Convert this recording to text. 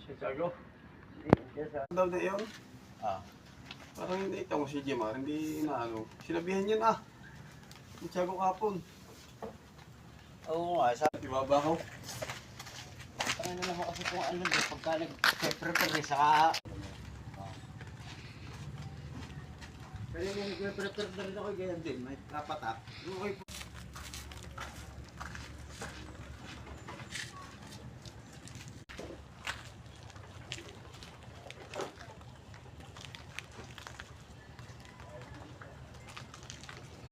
Chicago. Ano daw na yun? Ah. Parang hindi ito mo si Jemar, hindi na ano. Sinabihan yun ah. Yung Tiago kapon. Oo nga, sabi. Ibabaho. Ano naman ako kasi kung ano din, pagka nag-prepare saka... Kaya nung nag-prepare na rin ako, ganyan din. May kapatak. Yung ako'y